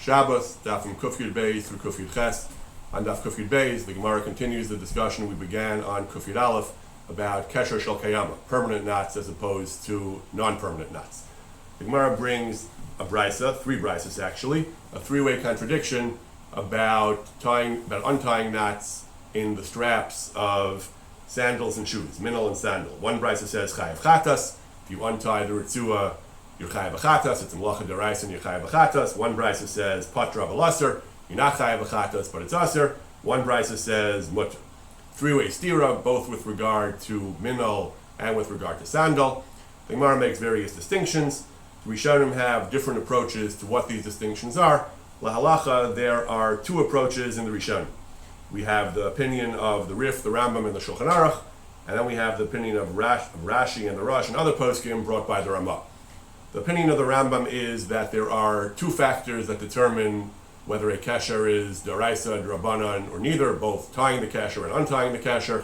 Shabbas, Daf from Kuf Yud Beis through Kuf Yud Ches. On Daf Kuf Yud Beis, the Gemara continues the discussion we began on Kuf Yud Aleph about Kesher Shel Kayama, permanent knots as opposed to non-permanent knots. The Gemara brings a brisa, three brises actually, a three-way contradiction about untying knots in the straps of sandals and shoes, minel and sandal. One brisa says chayav chatas. If you untie the ritzua, you're chayav chatas. It's a melacha deraisa and you're chayav chatas. One brisa says patra v'lasser. You're not chayav chatas, but it's aser. One brisa says mutter. Three-way stira, both with regard to minel and with regard to sandal. The Gemara makes various distinctions. The Rishonim have different approaches to what these distinctions are. Lahalacha, there are two approaches in the Rishonim. We have the opinion of the Rif, the Rambam, and the Shulchan Aruch, and then we have the opinion of Rashi and the Rosh and other poskim brought by the Ramah. The opinion of the Rambam is that there are two factors that determine whether a kesher is deraisa, drabanan, or neither, both tying the kesher and untying the kesher.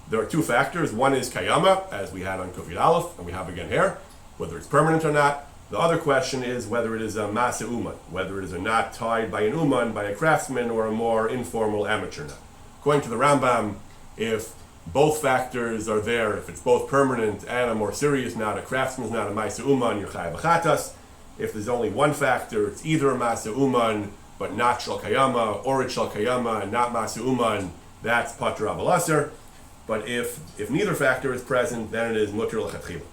There are two factors. One is kayama, as we had on Kuf Yud Aleph, and we have again here, whether it's permanent or not. The other question is whether it is a masa uman, whether it is a knot tied by an uman, by a craftsman, or a more informal amateur knot. According to the Rambam, if both factors are there, if it's both permanent and a more serious knot, a craftsman's knot, a masa uman, you're chayav chatas. If there's only one factor, it's either a masa uman, but not shel kayama, or it's shel kayama and not masa uman, that's patra v'laser. But if neither factor is present, then it is mutter l'chatchila.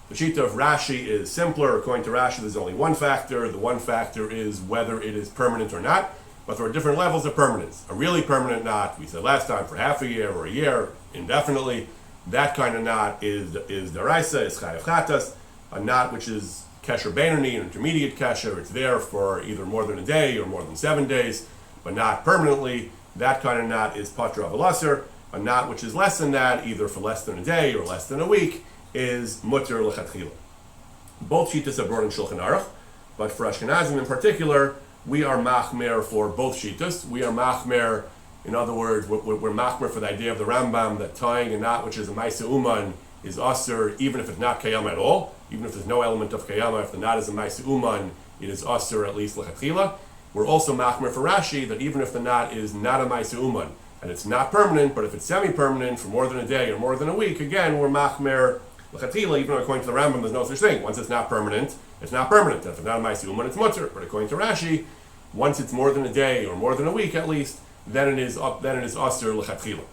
The shita of Rashi is simpler. According to Rashi, there's only one factor. The one factor is whether it is permanent or not. But there are different levels of permanence. A really permanent knot, we said last time, for half a year or a year, indefinitely, that kind of knot is deraisa, is chayav chatas. A knot which is kesher beinoni, an intermediate kesher, it's there for either more than a day or more than 7 days, but not permanently. That kind of knot is patra v'laser. A knot which is less than that, either for less than a day or less than a week, is mutter l'chatchila. Both shitas are brought in Shulchan Aruch, but for Ashkenazim in particular, we are machmer for both shitas. We are machmer, in other words, we're machmer for the idea of the Rambam that tying a knot which is a maisa uman is aser, even if it's not kayama at all, even if there's no element of kayama. If the knot is a maisa uman, it is aser at least l'chatchila. We're also machmer for Rashi that even if the knot is not a maisa uman and it's not permanent, but if it's semi-permanent for more than a day or more than a week, again we're machmer l'chatchila, even though according to the Rambam there's no such thing. Once it's not permanent, it's not permanent. If it's not a ma'aseh uman, it's mutter. But according to Rashi, once it's more than a day or more than a week at least, then it is aser l'chatchila.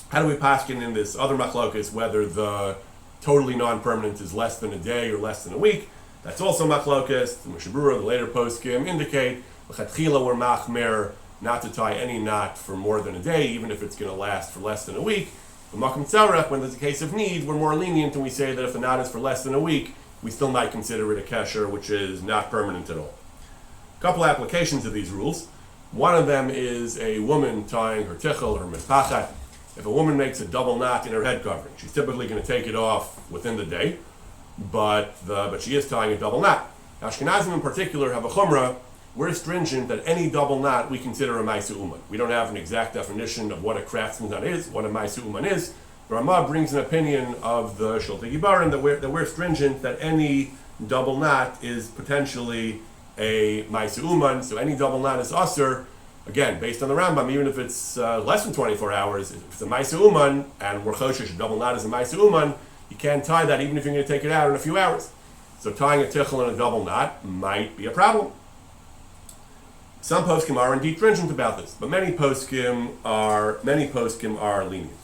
How do we paskin in this other machlokas whether the totally non-permanent is less than a day or less than a week? That's also machlokas. The Mishabura, the later poskim indicate l'chatchila we're machmer not to tie any knot for more than a day, even if it's going to last for less than a week. The Makom Tzarech, when there's a case of need, we're more lenient and we say that if the knot is for less than a week, we still might consider it a kesher which is not permanent at all. A couple applications of these rules. One of them is a woman tying her tichel, her mitpachat. If a woman makes a double knot in her head covering, she's typically going to take it off within the day, but she is tying a double knot. Ashkenazim in particular have a chumrah. We're stringent that any double knot we consider a ma'aseh uman. We don't have an exact definition of what a craftsman's knot is, what a ma'aseh uman is. The Ramah brings an opinion of the Shultei Gibarim that we're stringent that any double knot is potentially a ma'aseh uman. So any double knot is aser. Again, based on the Rambam, even if it's less than 24 hours, if it's a ma'aseh uman and we're choshesh, a double knot is a ma'aseh uman, you can't tie that even if you're going to take it out in a few hours. So tying a tichel in a double knot might be a problem. Some poskim are indeed stringent about this, but many poskim are lenient.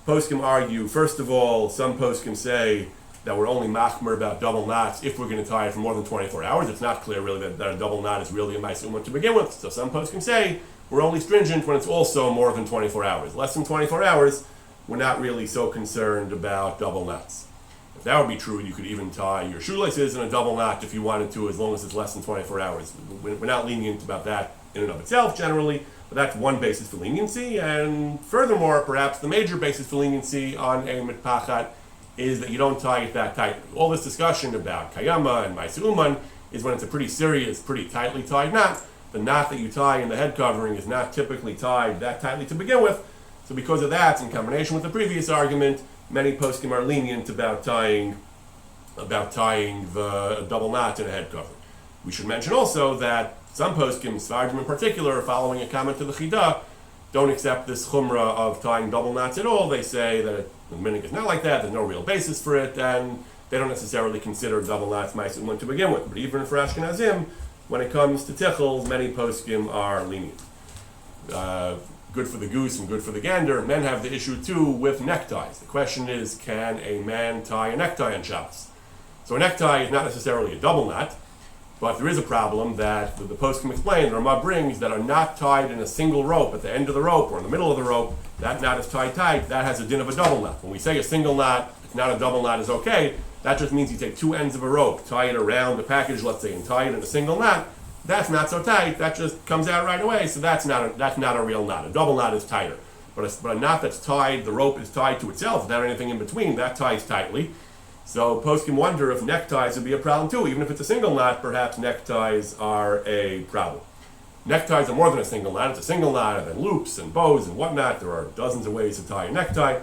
Poskim argue, first of all, some poskim say that we're only machmer about double knots if we're going to tie it for more than 24 hours. It's not clear really that a double knot is really a ma'aseh uman to begin with. So some poskim say we're only stringent when it's also more than 24 hours. Less than 24 hours, we're not really so concerned about double knots. If that would be true, you could even tie your shoelaces in a double knot if you wanted to, as long as it's less than 24 hours. We're not lenient about that in and of itself, generally, but that's one basis for leniency. And furthermore, perhaps the major basis for leniency on a mitpachat is that you don't tie it that tightly. All this discussion about kayama and ma'aseh uman is when it's a pretty serious, pretty tightly tied knot. The knot that you tie in the head covering is not typically tied that tightly to begin with. So because of that, in combination with the previous argument, many poskim are lenient about tying the double knot in a head cover. We should mention also that some poskim, Sfardim in particular, following a comment to the Chidah, don't accept this chumrah of tying double knots at all. They say that the minhag is not like that, there's no real basis for it, and they don't necessarily consider double knots ma'aseh to begin with. But even for Ashkenazim, when it comes to tichels, many poskim are lenient. Good for the goose and good for the gander. Men have the issue too with neckties. The question is, can a man tie a necktie on Shabbos? So a necktie is not necessarily a double knot, but there is a problem that the poskim explain, the Ramah brings, that are not tied in a single rope at the end of the rope or in the middle of the rope. That knot is tied tight. That has a din of a double knot. When we say a single knot, it's not a double knot, is okay. That just means you take two ends of a rope, tie it around the package, let's say, and tie it in a single knot. That's not so tight. That just comes out right away. So that's not a real knot. A double knot is tighter. But a knot that's tied, the rope is tied to itself without anything in between, that ties tightly. So poskim wonder if neckties would be a problem too. Even if it's a single knot, perhaps neckties are a problem. Neckties are more than a single knot. It's a single knot, and then loops and bows and whatnot. There are dozens of ways to tie a necktie.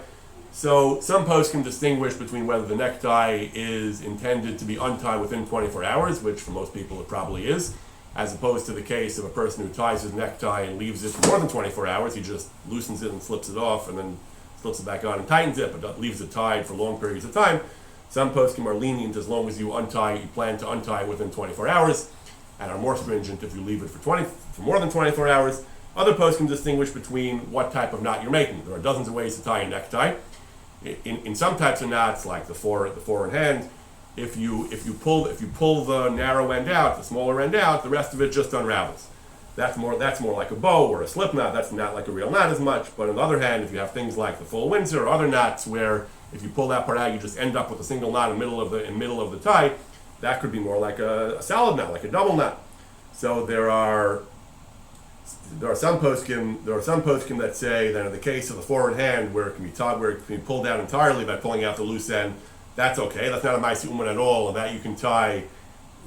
So some poskim distinguish between whether the necktie is intended to be untied within 24 hours, which for most people it probably is, as opposed to the case of a person who ties his necktie and leaves it for more than 24 hours. He just loosens it and slips it off and then slips it back on and tightens it, but leaves it tied for long periods of time. Some poskim are lenient as long as you plan to untie it within 24 hours, and are more stringent if you leave it for more than 24 hours. Other poskim distinguish between what type of knot you're making. There are dozens of ways to tie a necktie. In some types of knots, like the four in hand, if you pull the narrow end out, the smaller end out, the rest of it just unravels. That's more like a bow or a slip knot. That's not like a real knot as much. But on the other hand, if you have things like the full Windsor or other knots where if you pull that part out, you just end up with a single knot in the middle of the tie, that could be more like a solid knot, like a double knot. So there are some poskim that say that in the case of the four in hand, where it can be pulled out entirely by pulling out the loose end, that's okay. That's not a ma'aseh uman at all, and that you can tie.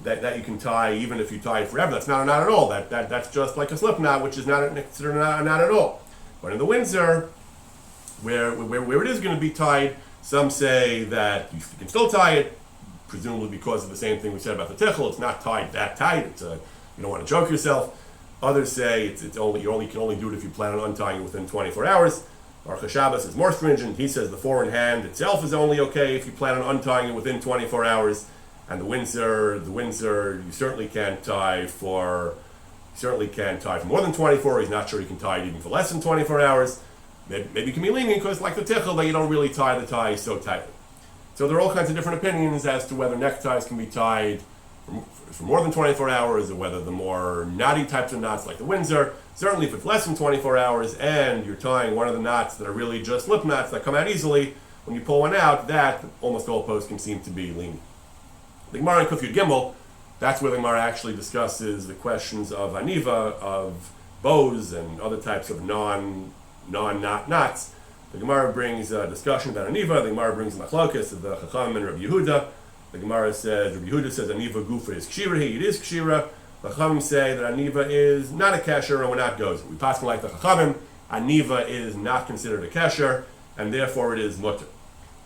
That you can tie even if you tie it forever. That's not a knot at all. That's just like a slip knot, which is not considered a knot at all. But in the Windsor, where it is going to be tied, some say that you can still tie it, presumably because of the same thing we said about the tichel. It's not tied that tight. You don't want to choke yourself. Others say you can only do it if you plan on untying it within 24 hours. Our Shabbas is more stringent. He says the four in hand itself is only okay if you plan on untying it within 24 hours. And the Windsor, you certainly can't tie for more than 24. He's not sure you can tie it even for less than 24 hours. Maybe you can be lenient because, like the tichel, that you don't really tie the tie so tightly. So there are all kinds of different opinions as to whether neckties can be tied for more than 24 hours, or whether the more knotty types of knots, like the Windsor, certainly if it's less than 24 hours and you're tying one of the knots that are really just slip knots that come out easily, when you pull one out, that almost all poskim seem to be lenient. The Gemara in Kuf Yud Gimel, that's where the Gemara actually discusses the questions of aniva, of bows, and other types of non-knot knots. The Gemara brings a discussion about aniva. The Gemara brings the Halachos of the Chacham and Rabbi Yehuda. The Gemara says, Rabbi Yehuda says aniva gufa is kshira. It is kshira. The Chacham say that aniva is not a kesher and we're not gozer. We pass like the Chacham, aniva is not considered a kesher, and therefore it is mutter.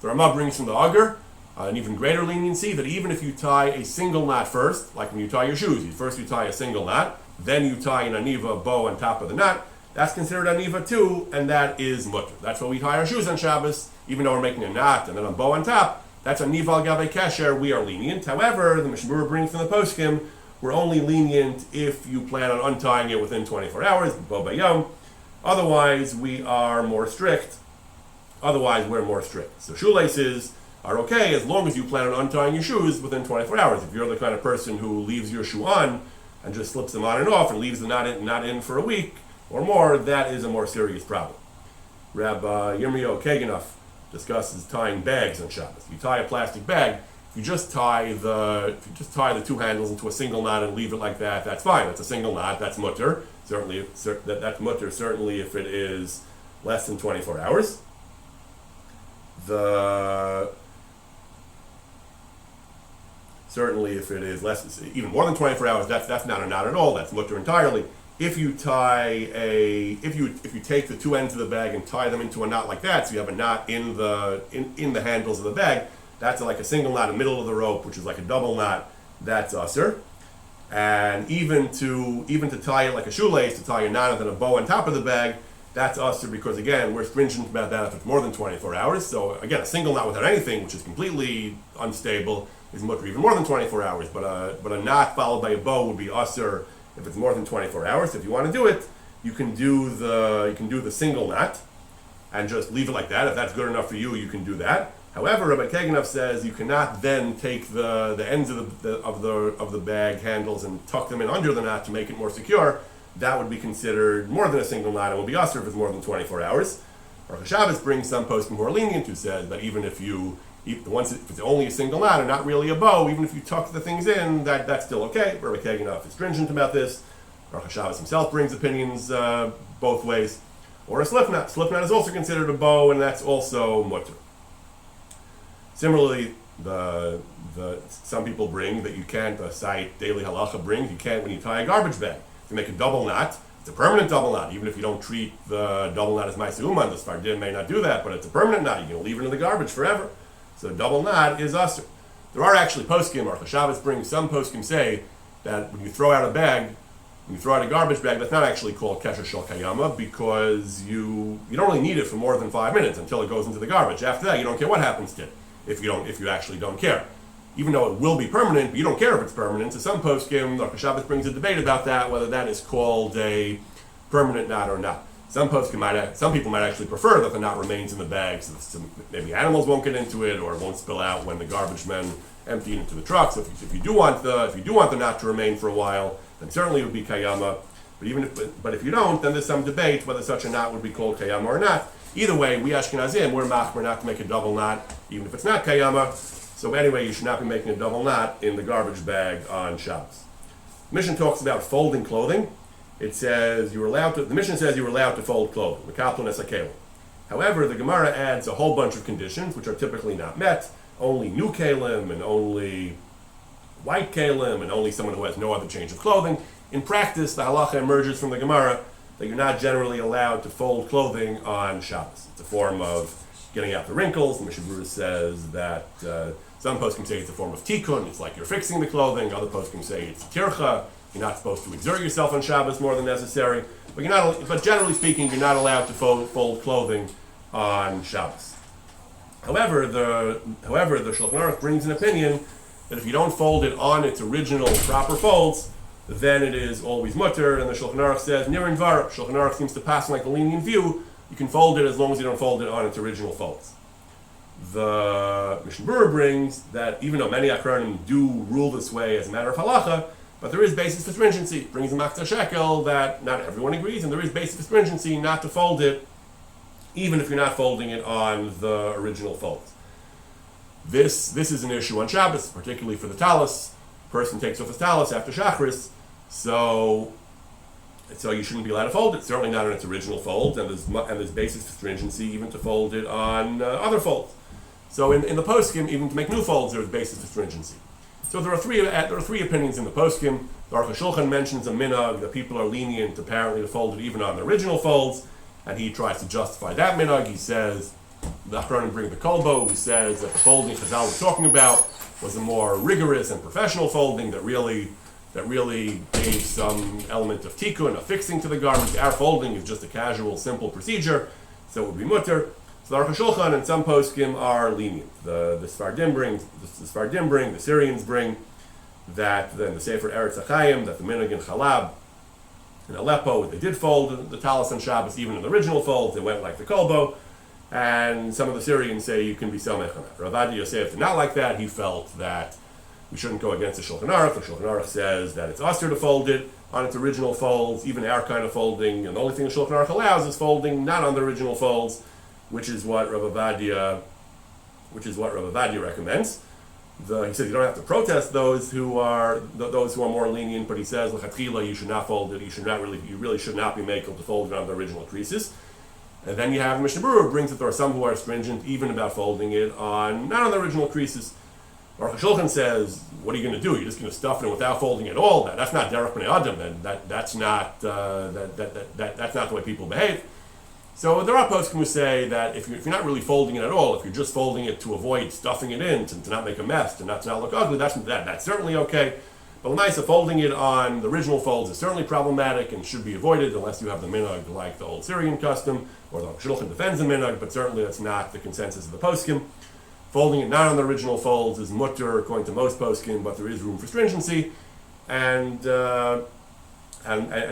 The Ramah brings from the Agar an even greater leniency, that even if you tie a single knot first, like when you tie your shoes, first you tie a single knot, then you tie an aniva bow on top of the knot, that's considered aniva too, and that is mutter. That's why we tie our shoes on Shabbos, even though we're making a knot and then a bow on top. That's aniva al gavei kesher, we are lenient. However, the Mishnah brings from the poskim, we're only lenient if you plan on untying it within 24 hours, bo bayom. Otherwise, we are more strict. Otherwise, we're more strict. So shoelaces are okay as long as you plan on untying your shoes within 24 hours. If you're the kind of person who leaves your shoe on and just slips them on and off and leaves the knot in for a week or more, that is a more serious problem. Rabbi Yirmiyahu Kaganoff discusses tying bags on Shabbos. You tie a plastic bag. If you just tie the two handles into a single knot and leave it like that, that's fine. That's a single knot. That's mutter. That's mutter. Certainly, if it is less than 24 hours. Certainly, if it is even more than 24 hours, that's not a knot at all. That's mutter entirely. If you if you take the two ends of the bag and tie them into a knot like that, so you have a knot in the handles of the bag, that's like a single knot in the middle of the rope, which is like a double knot. That's usher. And even to tie it like a shoelace, to tie a knot and then a bow on top of the bag, that's usher because, again, we're stringent about that if it's more than 24 hours. So, again, a single knot without anything, which is completely unstable, is mutter even more than 24 hours. But a knot followed by a bow would be usher if it's more than 24 hours. If you want to do it, you can do the single knot and just leave it like that. If that's good enough for you, you can do that. However, Rabbi Kaganov says you cannot then take the ends of the bag handles and tuck them in under the knot to make it more secure. That would be considered more than a single knot. It will be usher if it's more than 24 hours. Or Shabbos brings some poskim more lenient who says that even if it's only a single knot and not really a bow, even if you tuck the things in, that's still okay. Rabbi Kaganov is stringent about this. Or Shabbos himself brings opinions both ways. Or a slip knot. Slip knot is also considered a bow, and that's also mutter. Similarly, some people bring that you can't, cite daily halacha brings, you can't when you tie a garbage bag. If you make a double knot, it's a permanent double knot, even if you don't treat the double knot as ma'aseh uman. The Sfardim may not do that, but it's a permanent knot. You can leave it in the garbage forever. So a double knot is usher. There are actually poskim, or Shabbos brings, some poskim say that when you throw out a bag, when you throw out a garbage bag, that's not actually called kesher shel kayama because you don't really need it for more than 5 minutes until it goes into the garbage. After that, you don't care what happens to it. If you actually don't care. Even though it will be permanent, but you don't care if it's permanent. So some poskim, Dr. Shabbos brings a debate about that, whether that is called a permanent knot or not. Some people might actually prefer that the knot remains in the bag, so maybe animals won't get into it or it won't spill out when the garbage men empty it into the truck. So if you do want the knot to remain for a while, then certainly it would be kayama. But if you don't, then there's some debate whether such a knot would be called kayama or not. Either way, we Ashkenazim, we're machmer not to make a double knot, even if it's not kayama. So anyway, you should not be making a double knot in the garbage bag on Shabbos. The Mishnah talks about folding clothing. The Mishnah says you're allowed to fold clothing. However, the Gemara adds a whole bunch of conditions which are typically not met. Only new kalim and only white kalim and only someone who has no other change of clothing. In practice, the halacha emerges from the Gemara that you're not generally allowed to fold clothing on Shabbos. It's a form of getting out the wrinkles. The Mishnah Berurah says that some poskim say it's a form of tikkun. It's like you're fixing the clothing. Other poskim say it's tircha. You're not supposed to exert yourself on Shabbos more than necessary. But generally speaking, you're not allowed to fold clothing on Shabbos. However, the Shulchan Aruch brings an opinion that if you don't fold it on its original proper folds, then it is always mutter, and the Shulchan Aruch says, Nirin Vara. Shulchan Aruch seems to pass like a lenient view. You can fold it as long as you don't fold it on its original folds. The Mishnah Berurah brings that even though many Acharonim do rule this way as a matter of halacha, but there is basis for stringency. It brings a Makta Shekel that not everyone agrees, and there is basis for stringency not to fold it, even if you're not folding it on the original folds. This is an issue on Shabbos, particularly for the talis. Person takes off his talis after Shachris, so you shouldn't be allowed to fold it. Certainly not on its original fold, and there's basis for stringency even to fold it on other folds. So in the poskim, even to make new folds, there's basis for stringency. So there are three opinions in the poskim. The Aruch HaShulchan mentions a minhag that people are lenient apparently to fold it even on the original folds, and he tries to justify that minhag. He says the Acharonim bring the Kolbo, who says that the folding Chazal was talking about was a more rigorous and professional folding that really gave some element of tikkun, of fixing to the garment. Our folding is just a casual, simple procedure, so it would be mutter. So the Aruch HaShulchan and some poskim are lenient. The Sfardim bring, the Syrians bring that then the Sefer Eretz HaChaim, that the minhag in Chalab, in Aleppo, they did fold the talis on Shabbos, even in the original folds, they went like the kolbo. And some of the Syrians say you can be somech on that. Rav Adi Yosef did not like that. He felt that we shouldn't go against the Shulchan Aruch. The Shulchan Aruch says that it's usher to fold it on its original folds, even our kind of folding. And the only thing the Shulchan Aruch allows is folding not on the original folds, which is what Rav Avadia recommends. He says you don't have to protest those who are more lenient, but he says l'chatchila you should not fold it. You really should not be makel to fold it on the original creases. And then you have Mishnah Berurah brings that there are some who are stringent even about folding it not on the original creases. Aruch HaShulchan says, what are you going to do? You're just going to stuff it in without folding at all? That's not derech b'nei adam. That's not the way people behave. So there are poskim who say that if you're not really folding it at all, if you're just folding it to avoid stuffing it in, to not make a mess, to not look ugly, that's certainly okay. But l'maisa, folding it on the original folds is certainly problematic and should be avoided unless you have the minhag like the old Syrian custom, or the Shulchan defends the minhag, but certainly that's not the consensus of the poskim. Folding it not on the original folds is mutter according to most poskim, but there is room for stringency, and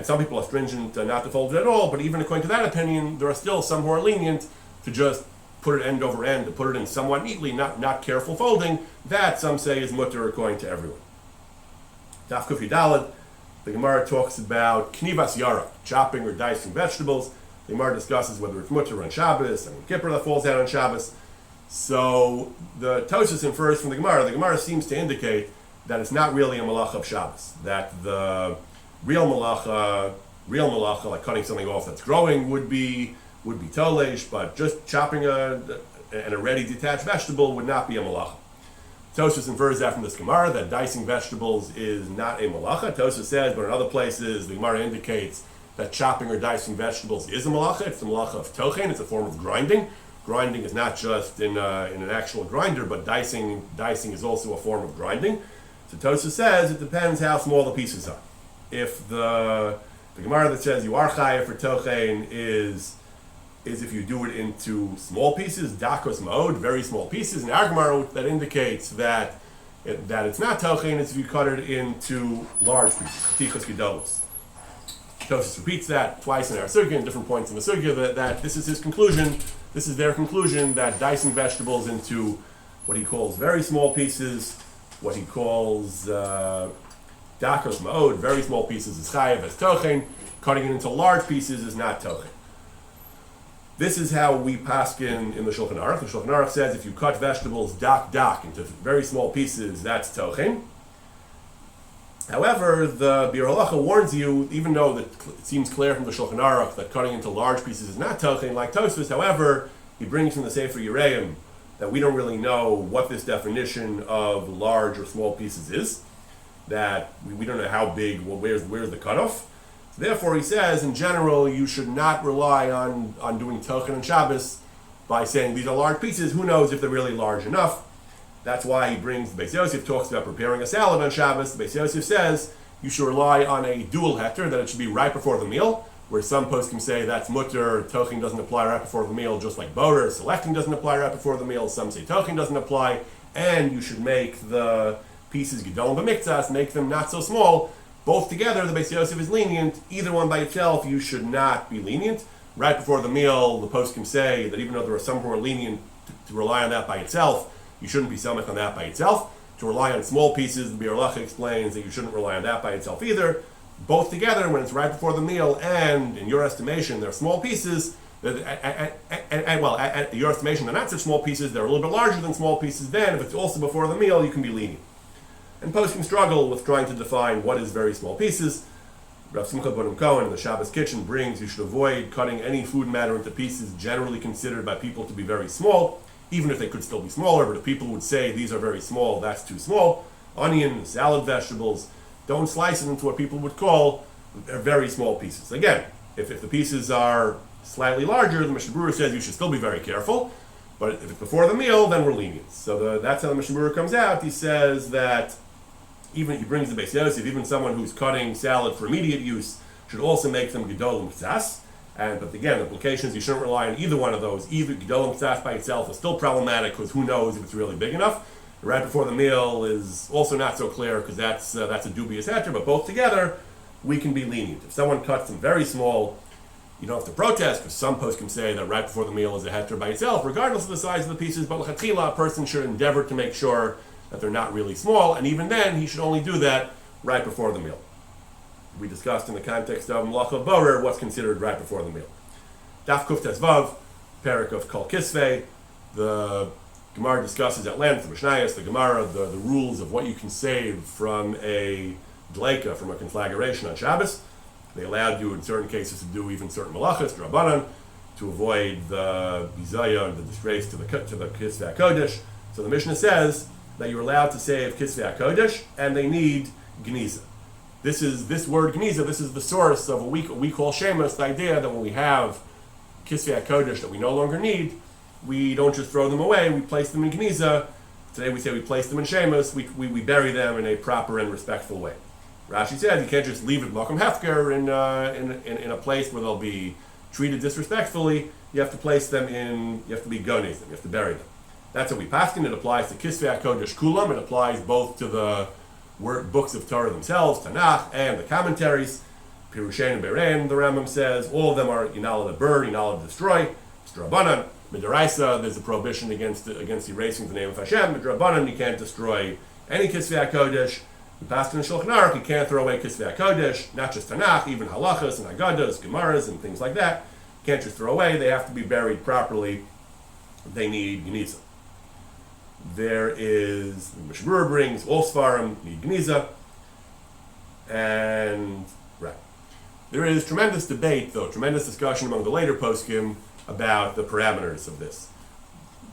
some people are stringent not to fold it at all, but even according to that opinion, there are still some who are lenient to just put it end over end, to put it in somewhat neatly, not careful folding. That, some say, is mutter according to everyone. Daf Kuf Yudalad, the Gemara talks about knivas yara, chopping or dicing vegetables. The Gemara discusses whether it's mutter on Shabbos, and Kippur that falls out on Shabbos. So the Tosfos infers from the Gemara seems to indicate that it's not really a malacha of Shabbos, that the real malacha, like cutting something off that's growing, would be tolesh, but just chopping an already detached vegetable would not be a malacha. Tosfos infers that from this Gemara that dicing vegetables is not a malacha. Tosfos says, but in other places the Gemara indicates that chopping or dicing vegetables is a malacha. It's the malacha of tochen. It's a form of grinding. Grinding is not just in an actual grinder, but dicing is also a form of grinding. So Tosfos says it depends how small the pieces are. If the Gemara that says you are chayav for tochen is if you do it into small pieces, dakos ma'od, very small pieces. And our Gemara that indicates that it's not tochen is if you cut it into large pieces, tichos gedolos. Tosfos repeats that twice in our sugya, in different points in the sugya, that this is his conclusion. This is their conclusion, that dicing vegetables into what he calls very small pieces, what he calls dakos ma'od, very small pieces, is chayav as tochen. Cutting it into large pieces is not tochen. This is how we paskin in the Shulchan Aruch. The Shulchan Aruch says if you cut vegetables dak into very small pieces, that's tochen. However, the Bir Halacha warns you, even though it seems clear from the Shulchan Aruch that cutting into large pieces is not tochen, like Tosfos. However, he brings from the Sefer Yereim that we don't really know what this definition of large or small pieces is. That we don't know how big. Well, where's the cutoff? Therefore, he says, in general, you should not rely on doing tochen and Shabbos by saying these are large pieces. Who knows if they're really large enough? That's why he brings, the Beis Yosef talks about preparing a salad on Shabbos. The Beis Yosef says you should rely on a dual heter, that it should be right before the meal, where some poskim say that's mutter, tochen doesn't apply right before the meal, just like borer, selecting doesn't apply right before the meal. Some say tochen doesn't apply, and you should make the pieces gedolim b'miktzas, make them not so small. Both together, the Beis Yosef is lenient. Either one by itself, you should not be lenient. Right before the meal, the poskim say that even though there are some who are lenient to rely on that by itself, you shouldn't be samech on that by itself. To rely on small pieces, the Bir Halacha explains that you shouldn't rely on that by itself either. Both together, when it's right before the meal, and in your estimation, they're small pieces, at your estimation, they're not such small pieces, they're a little bit larger than small pieces, then if it's also before the meal, you can be lenient. And poskim struggle with trying to define what is very small pieces. Rav Simcha Bonim Cohen in the Shabbos Kitchen brings you should avoid cutting any food matter into pieces generally considered by people to be very small, even if they could still be smaller, but if people would say these are very small, that's too small. Onion, salad vegetables, don't slice it into what people would call very small pieces. Again, if the pieces are slightly larger, the Mishnah Berurah says you should still be very careful, but if it's before the meal, then we're lenient. So that's how the Mishnah Berurah comes out. He says that even he brings the Beis Yosef, even someone who's cutting salad for immediate use should also make them gedolim ktsas. But again, the implications, you shouldn't rely on either one of those. Either gedolim ktsas by itself is still problematic because who knows if it's really big enough. Right before the meal is also not so clear because that's a dubious heter. But both together, we can be lenient. If someone cuts them very small, you don't have to protest because some posts can say that right before the meal is a heter by itself, regardless of the size of the pieces. But l'chatchila, a person should endeavor to make sure that they're not really small, and even then, he should only do that right before the meal. We discussed in the context of Malacha Borer what's considered right before the meal. Daf Kuf Tesvav, Perik of Kol Kisvei, the Gemara discusses at length, the Mishnayos, the Gemara, the rules of what you can save from a dleika, from a conflagration on Shabbos. They allowed you in certain cases to do even certain malachas, drabanan, to avoid the bizaya and the disgrace to the Kisvei HaKodesh. So the Mishnah says that you're allowed to save Kisvei HaKodesh, and they need geniza. This word geniza, this is the source of what we call shemus, the idea that when we have Kisvei HaKodesh that we no longer need, we don't just throw them away, we place them in geniza Today we say we place them in Shemus, we bury them in a proper and respectful way. Rashi says you can't just leave it Makom Hefker in a place where they'll be treated disrespectfully. You have to place them in, you have to be gones them, you have to bury them. That's what we paskin. It applies to Kisvei HaKodesh Kulam. It applies both to the books of Torah themselves, Tanakh, and the commentaries. Pirushen and Berein, the Rambam says, all of them are, you're not allowed to burn, you're not allowed to destroy. Midrabanan, Midaraisa, there's a prohibition against erasing the name of Hashem. Midrabanan, you can't destroy any Kisvei HaKodesh. The Paskin and Shulchan Aruch, you can't throw away Kisvei HaKodesh, not just Tanakh, even Halachos and Haggadahs, Gemaras, and things like that. You can't just throw away, they have to be buried properly. They need Geniza. There is, the Mishmur brings, all Sfarim need Geniza. And, right. There is tremendous debate, though, tremendous discussion among the later poskim about the parameters of this.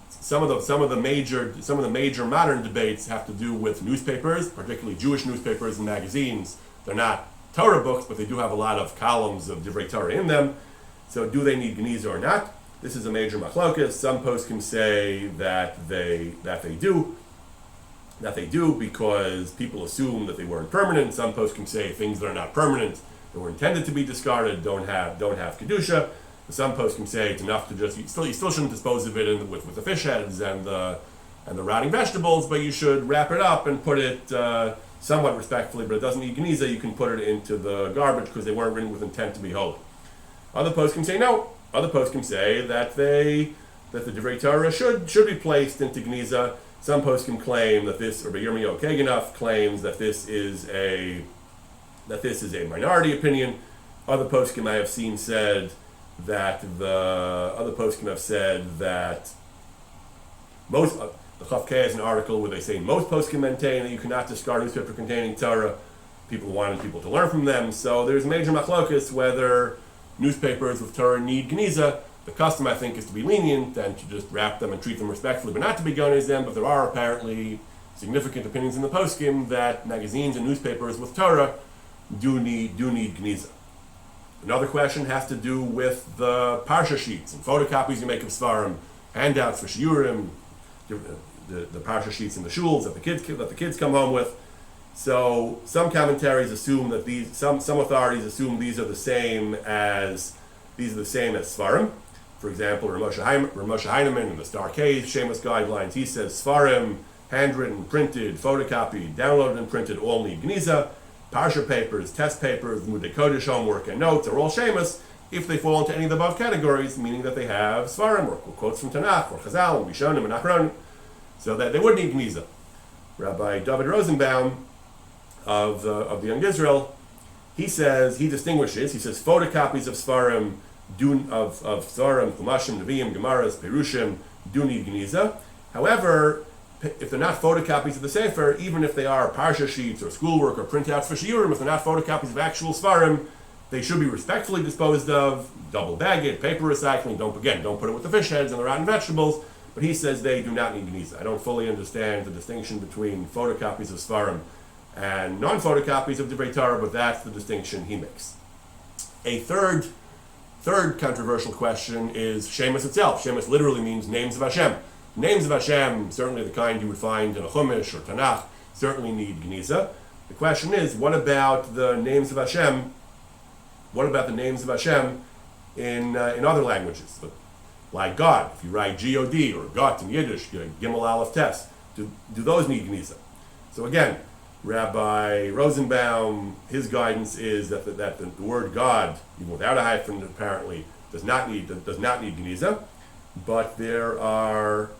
Some of the major modern debates have to do with newspapers, particularly Jewish newspapers and magazines. They're not Torah books, but they do have a lot of columns of Divrei Torah in them. So, do they need Geniza or not? This is a major machlokas. Some poskim say that they do because people assume that they weren't permanent. Some poskim say things that are not permanent, that were intended to be discarded, don't have kedusha. Some poskim say it's enough to just you still shouldn't dispose of it with the fish heads and the rotting vegetables, but you should wrap it up and put it somewhat respectfully. But it doesn't need geniza. You can put it into the garbage because they weren't written with intent to be holy. Other poskim say no. Other poskim say that the Divrei Torah should be placed into Geniza. Some poskim claim that this, or Yirmiyahu Keganaf claims that this is a minority opinion. Other poskim I have seen said that most the Chafkei has an article where they say most poskim maintain that you cannot discard newspaper containing Torah. People wanted people to learn from them, so there's major machlokus whether newspapers with Torah need Geniza. The custom, I think, is to be lenient and to just wrap them and treat them respectfully, but not to be gonez them. But there are apparently significant opinions in the poskim that magazines and newspapers with Torah do need Geniza. Another question has to do with the parsha sheets and photocopies you make of Svarim, handouts for shiurim, the parsha sheets in the shuls that the kids come home with. So some commentaries assume that some authorities assume these are the same as Svarim. For example, Ramosha Heinemann in the Star Cave Shemus guidelines, he says Svarim, handwritten, printed, photocopied, downloaded and printed, all need Geniza. Parsha papers, test papers, Mudei Kodesh homework and notes are all Shemus if they fall into any of the above categories, meaning that they have Svarim or quotes from Tanakh or Chazal and Rishonim and Achronim, so that they would need Geniza. Rabbi David Rosenbaum of the Young Israel, he distinguishes, he says photocopies of Svarim, of Svarim, Chumashim, Nevi'im, Gemaras, Perushim, do need Geniza. However, if they're not photocopies of the Sefer, even if they are parsha sheets or schoolwork or printouts for shiurim, if they're not photocopies of actual Svarim, they should be respectfully disposed of, double bag it, paper recycling, don't put it with the fish heads and the rotten vegetables, but he says they do not need Geniza. I don't fully understand the distinction between photocopies of Svarim and non-photocopies of Divrei Torah, but that's the distinction he makes. A third controversial question is Shemus itself. Shemus literally means names of Hashem. Names of Hashem, certainly the kind you would find in a Chumash or Tanakh, certainly need Geniza. The question is, what about the names of Hashem? What about the names of Hashem in other languages? Like God, if you write G-O-D or Got in Yiddish, Gimel Aleph Tes, do those need Geniza? So again, Rabbi Rosenbaum, his guidance is that the word God, even without a hyphen, apparently does not need Geniza. But there are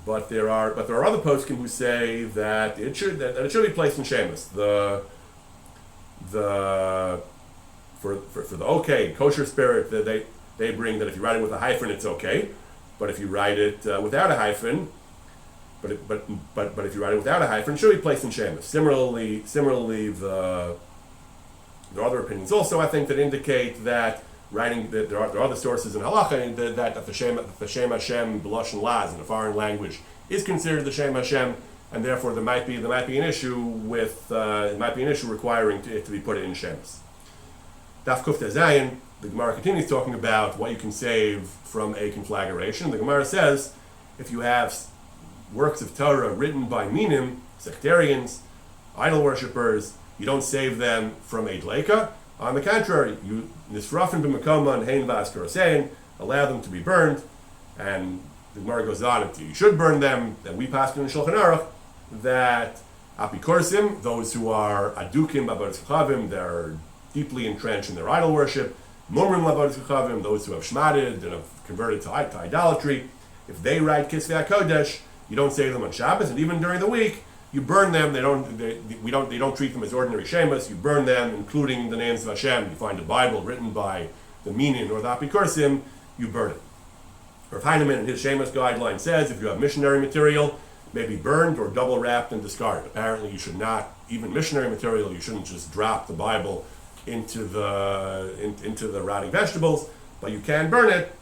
other poskim who say that it should be placed in Shemus. For the kosher spirit that they bring that if you write it with a hyphen it's okay, but if you write it without a hyphen. But if you write it without a hyphen, it should be placed in Shemus. Similarly, there are other opinions also, I think, that indicate that writing that there are other sources in halacha that the Shem Hashem b'lashon laz in a foreign language is considered the Shem Hashem, and therefore there might be an issue requiring it to be put in Shemus. Daf Kuf Zayin, the Gemara continues talking about what you can save from a conflagration. The Gemara says if you have works of Torah written by minim, sectarians, idol worshippers, you don't save them from a dleika. On the contrary, you nisrafin b'makoma and hein v'askarasein, allow them to be burned, and the Gemara goes on, you should burn them, and we pass in Shulchan Aruch that apikorsim, those who are adukim b'avodas chachavim, they're deeply entrenched in their idol worship, mumrim b'avodas chachavim, those who have shmatted and have converted to idolatry, if they write Kisvei HaKodesh, you don't save them on Shabbos, and even during the week, you burn them. They don't treat them as ordinary shemas. You burn them, including the names of Hashem. You find a Bible written by the Minin or the Apikursim, you burn it. Rav Heinemann in his shemas guideline says if you have missionary material, may be burned or double wrapped and discarded. Apparently, you should not, even missionary material, you shouldn't just drop the Bible into the rotting vegetables, but you can burn it.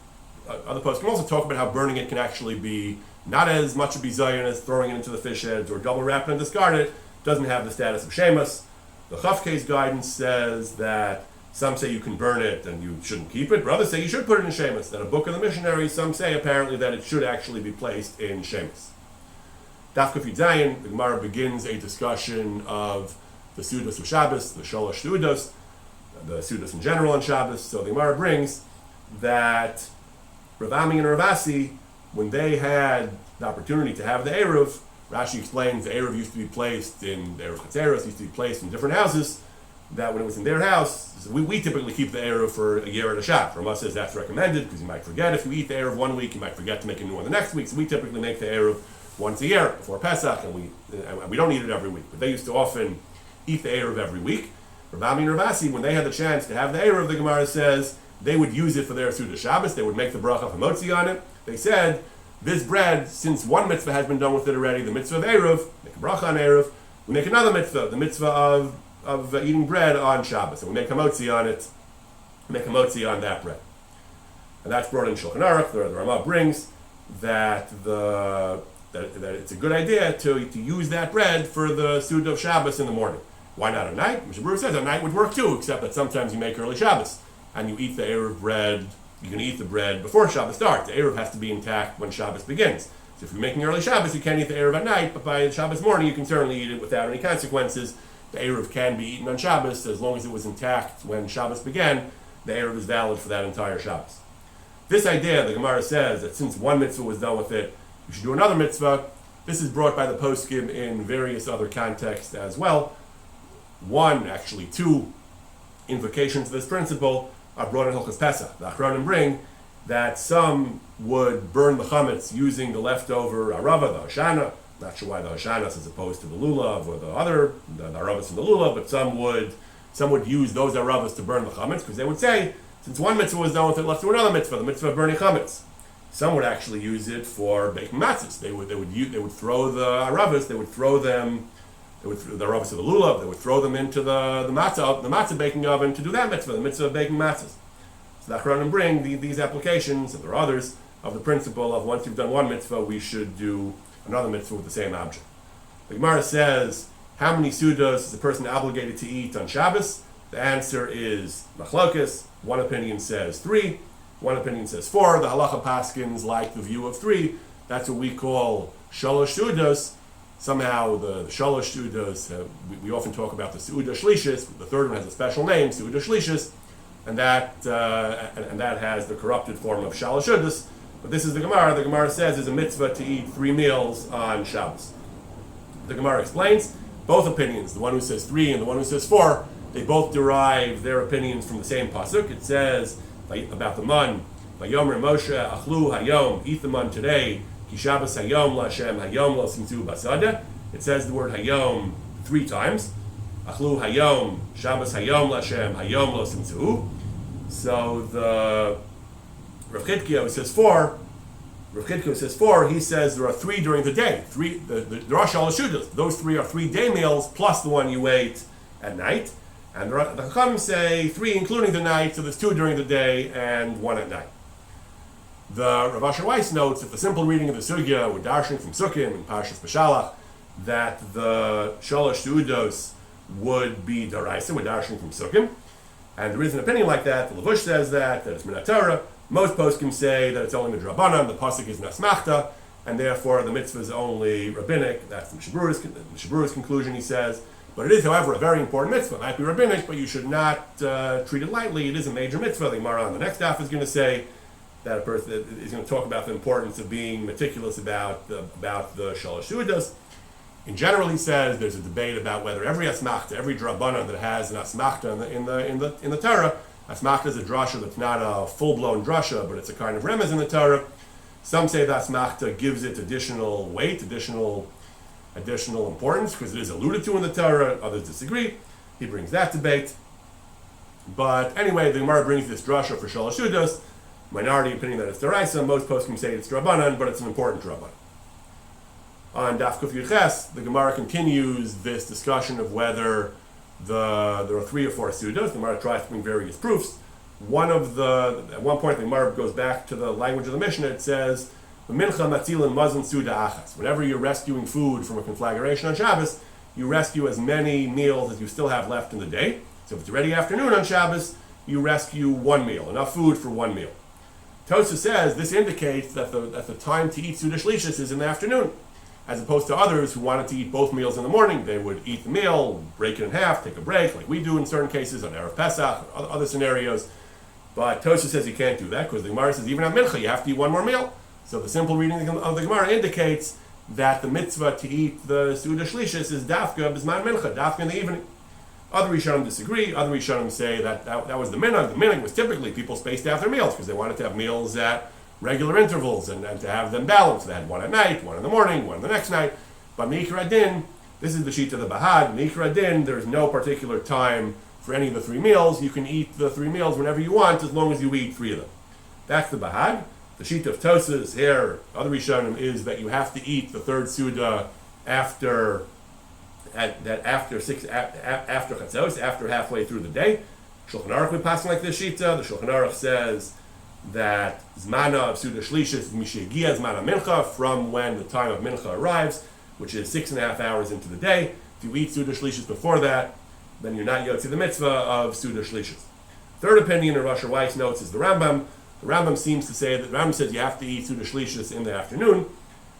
Other posts can also talk about how burning it can actually be not as much a bizayon as throwing it into the fish heads or double wrap it and discard it. Doesn't have the status of shemus. The Chafkes guidance says that some say you can burn it and you shouldn't keep it, but others say you should put it in shemus. That a book of the missionaries, some say apparently that it should actually be placed in shemus. Daf Kuf Yud Zayin, the Gemara begins a discussion of the Sudos of Shabbos, the Shalosh Sudos, the Sudos in general on Shabbos. So the Gemara brings that Rav Ami and Rav Asi, when they had the opportunity to have the Eruv, Rashi explains the Eruv used to be placed in, the Eruv Chatzeros used to be placed in different houses, that when it was in their house, so we typically keep the Eruv for a year at a shot. Rama says that's recommended because you might forget. If you eat the Eruv one week, you might forget to make a new one the next week. So we typically make the Eruv once a year before Pesach, and we don't eat it every week. But they used to often eat the Eruv every week. Rav Ami and Rav Asi, when they had the chance to have the Eruv, the Gemara says, they would use it for their Suda Shabbos. They would make the bracha of hamotzi on it. They said, this bread, since one mitzvah has been done with it already, the mitzvah of Eruv, make a bracha on Eruv, we make another mitzvah, the mitzvah of eating bread on Shabbos. And we make hamotzi on it, make hamotzi on that bread. And that's brought in Shulchan Aruch. The Ramah brings that it's a good idea to use that bread for the Suda of Shabbos in the morning. Why not at night? Mr. Brewer says at night would work too, except that sometimes you make early Shabbos and you eat the Eruv bread. You can eat the bread before Shabbos starts. The Eruv has to be intact when Shabbos begins. So if you're making early Shabbos, you can't eat the Eruv at night, but by Shabbos morning, you can certainly eat it without any consequences. The Eruv can be eaten on Shabbos as long as it was intact when Shabbos began. The Eruv is valid for that entire Shabbos. This idea, the Gemara says that since one mitzvah was done with it, you should do another mitzvah. This is brought by the poskim in various other contexts as well. One, actually two, invocations to this principle are brought in Hilchos Pesach. The Achronim bring that some would burn the chametz using the leftover arava, the hoshana. Not sure why the hoshanas as opposed to the lulav or the aravas from the lulav, but some would use those aravas to burn the chametz because they would say, since one mitzvah was done with it, let's do another mitzvah, the mitzvah of burning chametz. Some would actually use it for baking matzahs. They would throw the aravas, the aravas of the lulav, they would throw them into the matzah baking oven to do that mitzvah, the mitzvah of baking matzahs. So the Achronim bring these applications, and there are others, of the principle of once you've done one mitzvah, we should do another mitzvah with the same object. The Gemara says, how many sudos is a person obligated to eat on Shabbos? The answer is machlokes. One opinion says 3, one opinion says 4. The halacha paskins like the view of 3. That's what we call shalosh sudos. Somehow the shalosh sudos, we often talk about the seuda shlishis. The third one has a special name, seuda shlishis, and that has the corrupted form of shalosh sudos. But this is the Gemara. The Gemara says it's a mitzvah to eat 3 meals on Shabbos. The Gemara explains both opinions, the one who says 3 and the one who says 4, they both derive their opinions from the same pasuk. It says about the man, Vayomer Moshe achlu hayom, eat the man today, ki Shabbos hayom l'Hashem hayom lo simtzu basada. It says the word hayom 3 times. Achlu hayom, Shabbos hayom l'Hashem hayom lo simtzu. So the Rav Chidkiyahu says 4. Rav Chidkiyahu says 4. He says there are 3 during the day. There are shalosh sudos. Those 3 are 3 day meals plus the one you ate at night. And the Chachamim say 3 including the night, so there's 2 during the day and 1 at night. The Rav Asher Weiss notes that the simple reading of the sugya with darshan from Sukkim and Parshas Beshalach that the shalosh sudos would be daraisa with darshan from Sukkim. And there is an opinion like that. The Levush says that it's Minat Torah. Most poskim say that it's only Midrabanan. The pasuk is Nasmachta, and therefore the mitzvah is only rabbinic. That's the Mishabura's conclusion, he says. But it is, however, a very important mitzvah. It might be rabbinic, but you should not treat it lightly. It is a major mitzvah. The Gemara on the next daf is going to say that a person is going to talk about the importance of being meticulous about the shalosh seudos. In general, he says there's a debate about whether every asmachta, every drabanan that has an asmachta in the Torah, asmachta is a drasha that's not a full-blown drasha, but it's a kind of remez in the Torah. Some say that asmachta gives it additional weight, additional importance, because it is alluded to in the Torah. Others disagree. He brings that debate. But anyway, the Gemara brings this drasha for shalosh seudos. Minority opinion that it's deraisa. Most poskim say it's drabanan, but it's an important drabanan. On Daf Kuf Yud Ches, the Gemara continues this discussion of whether there are 3 or 4 seudos. The Gemara tries to bring various proofs. At one point, the Gemara goes back to the language of the Mishnah. It says, "Mincha matzilin mazon suda achas." Whenever you're rescuing food from a conflagration on Shabbos, you rescue as many meals as you still have left in the day. So if it's already afternoon on Shabbos, you rescue 1 meal, enough food for 1 meal. Tosfos says this indicates that the time to eat Suda Shlishis is in the afternoon, as opposed to others who wanted to eat both meals in the morning. They would eat the meal, break it in half, take a break, like we do in certain cases on Erev Pesach, other scenarios. But Tosfos says you can't do that because the Gemara says even on Mincha you have to eat 1 more meal. So the simple reading of the Gemara indicates that the mitzvah to eat the Suda Shlishis is dafka bisman Mincha, dafka in the evening. Other Rishonim disagree. Other Rishonim say that was the minhag. The minhag was typically people spaced out their meals because they wanted to have meals at regular intervals and to have them balanced. They had 1 at night, 1 in the morning, 1 the next night. But Meikra Din, this is the sheet of the Bahag. Meikra Din, there's no particular time for any of the 3 meals. You can eat the 3 meals whenever you want as long as you eat 3 of them. That's the Bahag. The sheet of Tosfos here, other Rishonim, is that you have to eat the 3rd Suda after Chatzos, after halfway through the day. Shulchan Aruch would pass like this shita. The Shulchan Aruch says that Zmana of Suda Shlishis is Mishegia Zmana Mincha, from when the time of Mincha arrives, which is 6.5 hours into the day. If you eat Suda Shlishis before that, then you're not yotzi the mitzvah of Suda Shlishis. Third opinion, and Rasher Weiss notes, is the Rambam. The Rambam seems to say that the Rambam says you have to eat Suda Shlishis in the afternoon,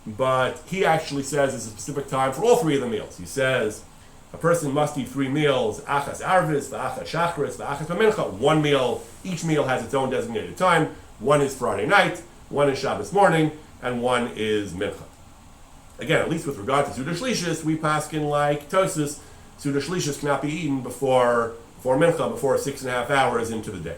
but he actually says there's a specific time for all 3 of the meals. He says a person must eat 3 meals, achas arvis, v'achas shachris, v'achas b'mincha. 1 meal, each meal has its own designated time. 1 is Friday night, 1 is Shabbos morning, and 1 is mincha. Again, at least with regard to Suda Shlishis, we paskin like Tosfos, Suda Shlishis cannot be eaten before mincha, before 6.5 hours into the day.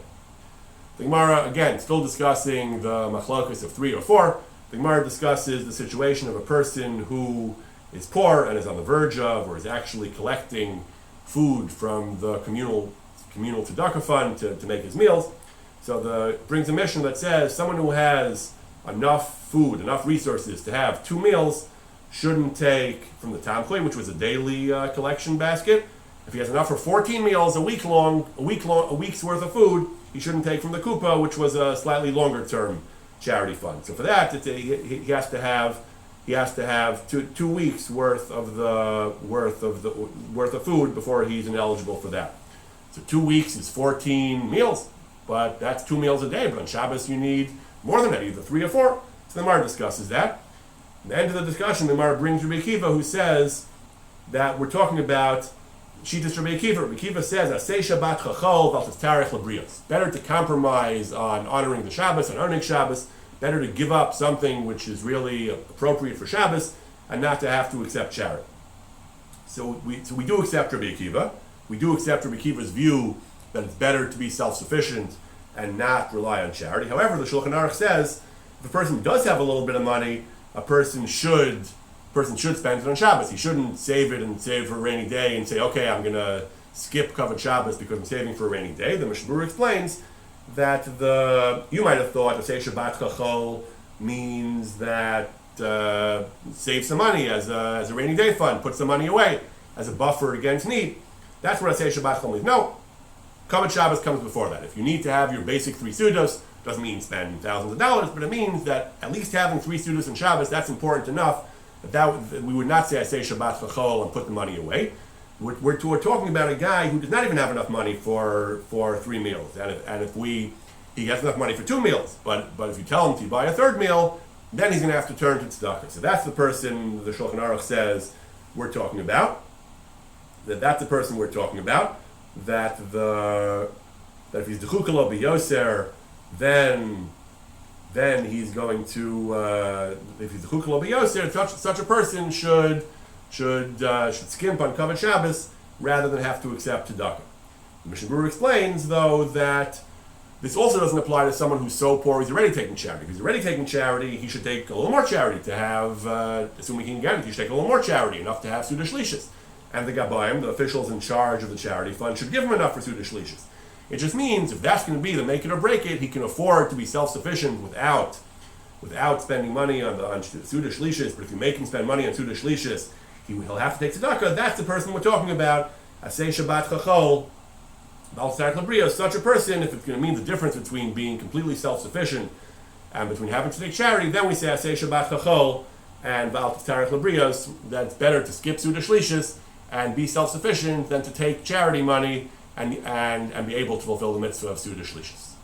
The Gemara, again, still discussing the machlokes of 3 or 4. The Gemara discusses the situation of a person who is poor and is on the verge of, or is actually collecting food from the communal tzedakah fund to make his meals. So brings a mission that says someone who has enough food, enough resources to have 2 meals, shouldn't take from the tamchui, which was a daily collection basket. If he has enough for 14 meals a week's worth of food, he shouldn't take from the kupa, which was a slightly longer term charity fund. So for that, he has to have 2 weeks worth of food before he's ineligible for that. So 2 weeks is 14 meals, but that's 2 meals a day. But on Shabbos you need more than that, either 3 or 4. So the Gemara discusses that. At the end of the discussion, the Gemara brings Rabbi Akiva, who says that we're talking about Shitas Rabbi Akiva. Rabbi Akiva says, "Asay Shabbat chachol v'al tarech l'brios." Better to compromise on honoring the Shabbos and earning Shabbos. Better to give up something which is really appropriate for Shabbos and not to have to accept charity. So we do accept Rabbi Akiva. We do accept Rabbi Akiva's view that it's better to be self-sufficient and not rely on charity. However, the Shulchan Aruch says if a person does have a little bit of money, a person should spend it on Shabbos. He shouldn't save it and save for a rainy day and say, okay, I'm going to skip covered Shabbos because I'm saving for a rainy day. The Mishnah explains that you might have thought to say Shabbat Chachol means that save some money as a rainy day fund, put some money away as a buffer against need. That's what I say Shabbat Chachol means. No, covered Shabbos comes before that. If you need to have your basic 3 sudos, doesn't mean spend thousands of dollars, but it means that at least having 3 sudos in Shabbos, that's important enough that we would not say I say Shabbat Chachol and put the money away. We're talking about a guy who does not even have enough money for 3 meals, and if he has enough money for 2 meals, but if you tell him to buy a 3rd meal, then he's going to have to turn to tzedakah. So that's the person the Shulchan Aruch says we're talking about. That's the person we're talking about. That if he's dechukah b'yoser, then he's going to if he's dechukah b'yoser, such a person should skimp on Kavod Shabbos rather than have to accept tzedakah. The Mishnah Berurah explains, though, that this also doesn't apply to someone who's so poor he's already taking charity. If he's already taking charity, he should take a little more charity to have, assuming he can get it, he should take a little more charity, enough to have Suda Shlishis. And the Gabayim, the officials in charge of the charity fund, should give him enough for Suda Shlishis. It just means, if that's going to be the make it or break it, he can afford to be self-sufficient without spending money on Suda Shlishis. But if you make him spend money on Suda Shlishis, he'll have to take tzedakah. That's the person we're talking about. Asay Shabbat Chachol, such a person, if it's going to mean the difference between being completely self-sufficient and between having to take charity, then we say Asay Shabbat Chachol and Val Tzarech Labrios, that it's better to skip Suda Shlishis and be self-sufficient than to take charity money and be able to fulfill the mitzvah of Suda Shlishis.